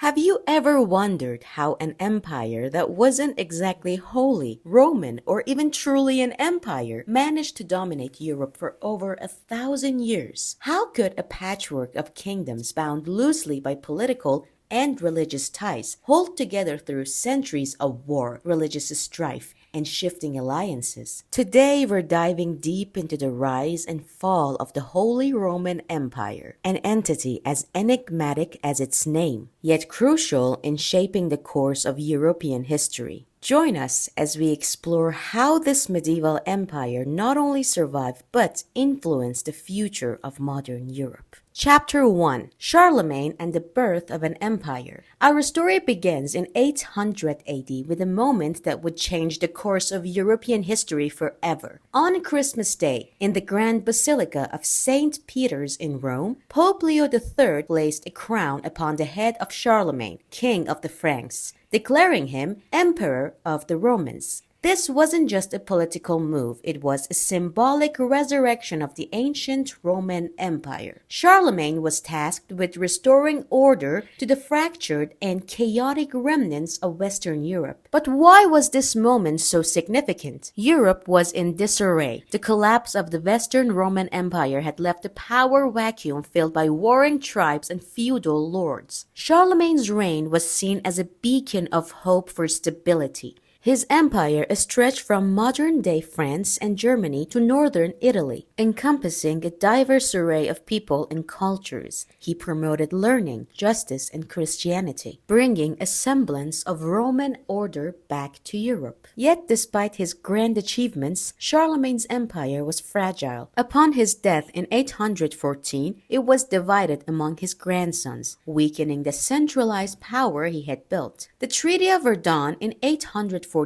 Have you ever wondered how an empire that wasn't exactly holy, Roman, or even truly an empire managed to dominate Europe for over 1,000 years? How could a patchwork of kingdoms bound loosely by political and religious ties hold together through centuries of war, religious strife, and shifting alliances? Today, we're diving deep into the rise and fall of the Holy Roman Empire, an entity as enigmatic as its name, yet crucial in shaping the course of European history. Join us as we explore how this medieval empire not only survived but influenced the future of modern Europe. Chapter 1: Charlemagne and the Birth of an Empire. Our story begins in 800 AD with a moment that would change the course of European history forever. On Christmas Day, in the Grand Basilica of St. Peter's in Rome, Pope Leo III placed a crown upon the head of Charlemagne, king of the Franks, declaring him Emperor of the Romans. This wasn't just a political move, it was a symbolic resurrection of the ancient Roman Empire. Charlemagne was tasked with restoring order to the fractured and chaotic remnants of Western Europe. But why was this moment so significant? Europe was in disarray. The collapse of the Western Roman Empire had left a power vacuum filled by warring tribes and feudal lords. Charlemagne's reign was seen as a beacon of hope for stability. His empire stretched from modern-day France and Germany to northern Italy, encompassing a diverse array of people and cultures. He promoted learning, justice, and Christianity, bringing a semblance of Roman order back to Europe. Yet, despite his grand achievements, Charlemagne's empire was fragile. Upon his death in 814, it was divided among his grandsons, weakening the centralized power he had built. The Treaty of Verdun in 843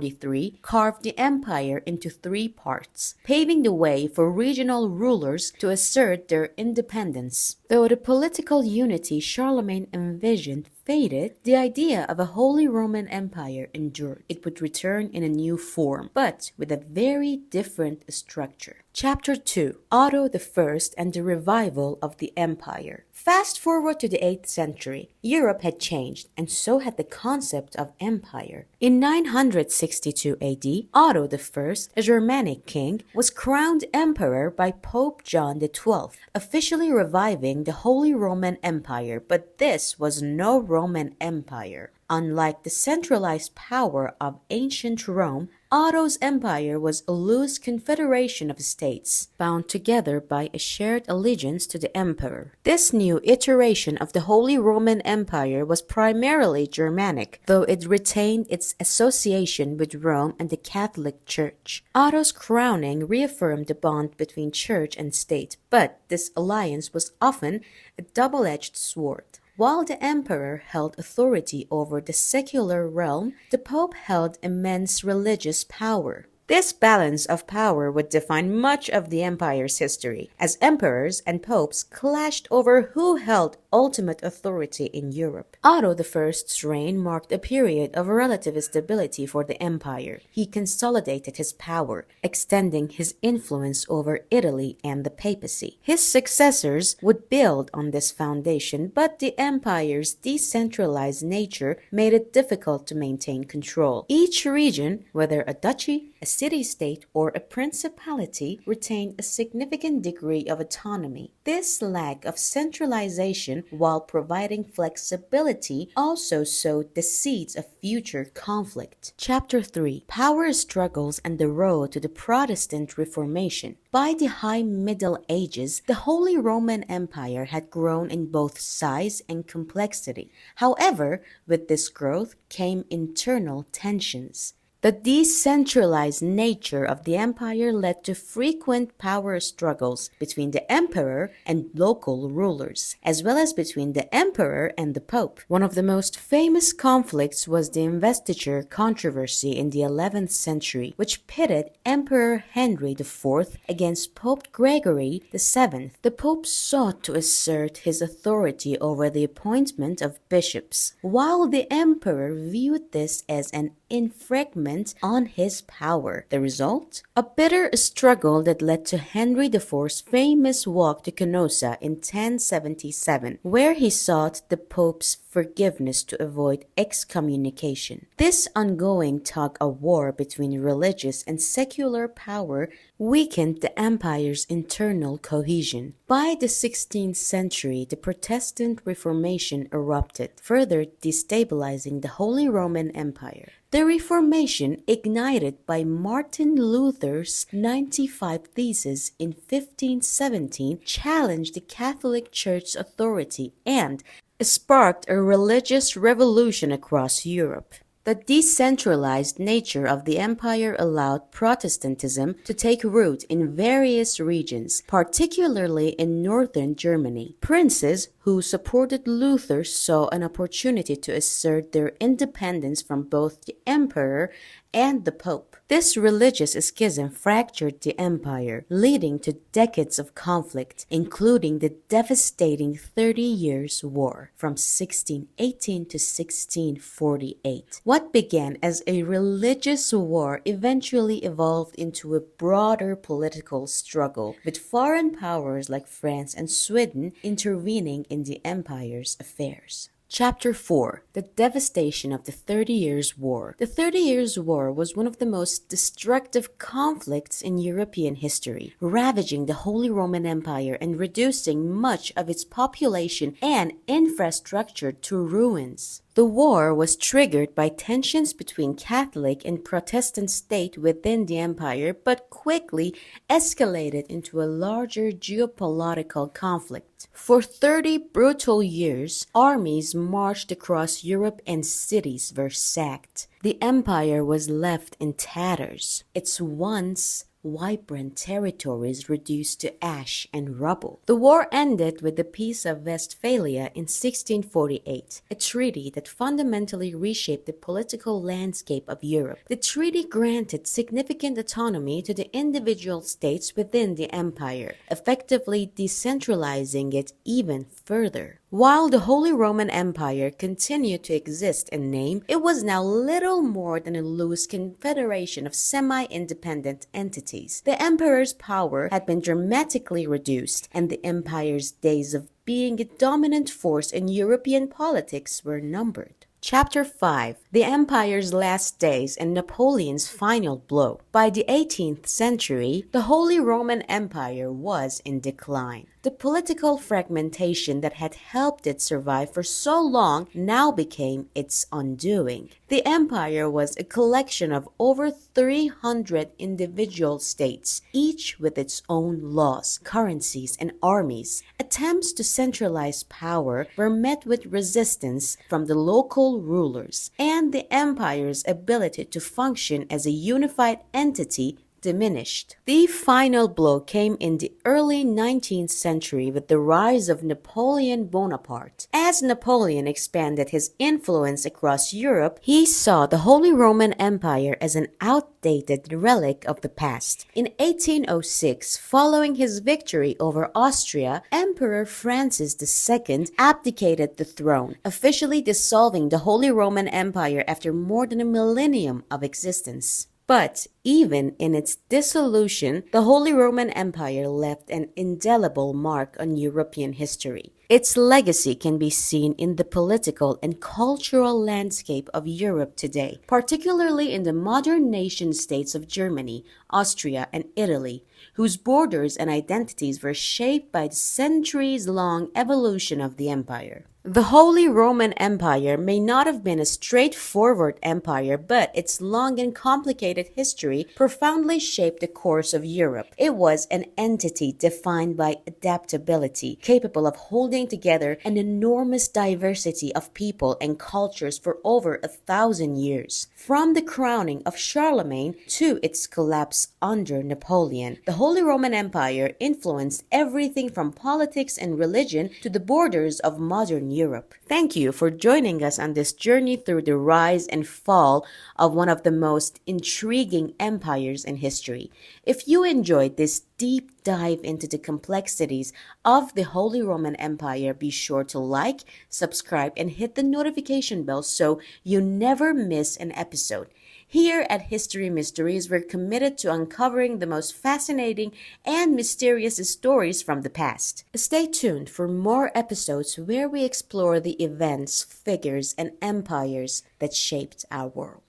carved the empire into three parts, paving the way for regional rulers to assert their independence. Though the political unity Charlemagne envisioned faded, the idea of a Holy Roman Empire endured. It would return in a new form, but with a very different structure. Chapter 2: Otto I and the Revival of the Empire. Fast forward to the 8th century, Europe had changed, and so had the concept of empire. In 962 AD, Otto I, a Germanic king, was crowned emperor by Pope John XII, officially reviving the Holy Roman Empire, but this was no Roman Empire. Unlike the centralized power of ancient Rome, Otto's empire was a loose confederation of states, bound together by a shared allegiance to the emperor. This new iteration of the Holy Roman Empire was primarily Germanic, though it retained its association with Rome and the Catholic Church. Otto's crowning reaffirmed the bond between church and state, but this alliance was often a double-edged sword. While the emperor held authority over the secular realm, the pope held immense religious power. This balance of power would define much of the empire's history, as emperors and popes clashed over who held ultimate authority in Europe. Otto I's reign marked a period of relative stability for the empire. He consolidated his power, extending his influence over Italy and the papacy. His successors would build on this foundation, but the empire's decentralized nature made it difficult to maintain control. Each region, whether a duchy, a city-state, or a principality, retained a significant degree of autonomy. This lack of centralization, while providing flexibility, also sowed the seeds of future conflict. Chapter 3: Power Struggles and the Road to the Protestant Reformation. By the High Middle Ages, the Holy Roman Empire had grown in both size and complexity. However, with this growth came internal tensions. The decentralized nature of the empire led to frequent power struggles between the emperor and local rulers, as well as between the emperor and the pope. One of the most famous conflicts was the Investiture Controversy in the 11th century, which pitted Emperor Henry IV against Pope Gregory VII. The pope sought to assert his authority over the appointment of bishops, while the emperor viewed this as an infringement encroachment on his power. The result? A bitter struggle that led to Henry IV's famous walk to Canossa in 1077, where he sought the Pope's forgiveness to avoid excommunication. This ongoing tug-of-war between religious and secular power weakened the empire's internal cohesion. By the 16th century, the Protestant Reformation erupted, further destabilizing the Holy Roman Empire. The Reformation, ignited by Martin Luther's 95 Theses in 1517, challenged the Catholic Church's authority and sparked a religious revolution across Europe. The decentralized nature of the empire allowed Protestantism to take root in various regions, particularly in northern Germany. Princes who supported Luther saw an opportunity to assert their independence from both the emperor and the Pope. This religious schism fractured the empire, leading to decades of conflict, including the devastating 30 Years' War from 1618 to 1648. What began as a religious war eventually evolved into a broader political struggle, with foreign powers like France and Sweden intervening in the empire's affairs. Chapter 4. The Devastation of the 30 Years' War. The 30 Years' War was one of the most destructive conflicts in European history, ravaging the Holy Roman Empire and reducing much of its population and infrastructure to ruins. The war was triggered by tensions between Catholic and Protestant state within the empire, but quickly escalated into a larger geopolitical conflict. For 30 brutal years, armies marched across Europe and cities were sacked. The empire was left in tatters. Its once vibrant territories reduced to ash and rubble. The war ended with the Peace of Westphalia in 1648, a treaty that fundamentally reshaped the political landscape of Europe. The treaty granted significant autonomy to the individual states within the empire, effectively decentralizing it even further. While the Holy Roman Empire continued to exist in name, it was now little more than a loose confederation of semi-independent entities. The emperor's power had been dramatically reduced, and the empire's days of being a dominant force in European politics were numbered. Chapter 5. The Empire's Last Days and Napoleon's Final Blow. By the 18th century, the Holy Roman Empire was in decline. The political fragmentation that had helped it survive for so long now became its undoing. The empire was a collection of over 300 individual states, each with its own laws, currencies, and armies. Attempts to centralize power were met with resistance from the local rulers, and the empire's ability to function as a unified entity diminished. The final blow came in the early 19th century with the rise of Napoleon Bonaparte. As Napoleon expanded his influence across Europe, he saw the Holy Roman Empire as an outdated relic of the past. In 1806, following his victory over Austria, Emperor Francis II abdicated the throne, officially dissolving the Holy Roman Empire after more than a millennium of existence. But even in its dissolution, the Holy Roman Empire left an indelible mark on European history. Its legacy can be seen in the political and cultural landscape of Europe today, particularly in the modern nation-states of Germany, Austria, and Italy, whose borders and identities were shaped by the centuries-long evolution of the empire. The Holy Roman Empire may not have been a straightforward empire, but its long and complicated history profoundly shaped the course of Europe. It was an entity defined by adaptability, capable of holding together an enormous diversity of people and cultures for over 1,000 years. From the crowning of Charlemagne to its collapse under Napoleon, the Holy Roman Empire influenced everything from politics and religion to the borders of modern Europe. Thank you for joining us on this journey through the rise and fall of one of the most intriguing empires in history. If you enjoyed this deep dive into the complexities of the Holy Roman Empire, be sure to like, subscribe, and hit the notification bell so you never miss an episode. Here at History Mysteries, we're committed to uncovering the most fascinating and mysterious stories from the past. Stay tuned for more episodes where we explore the events, figures, and empires that shaped our world.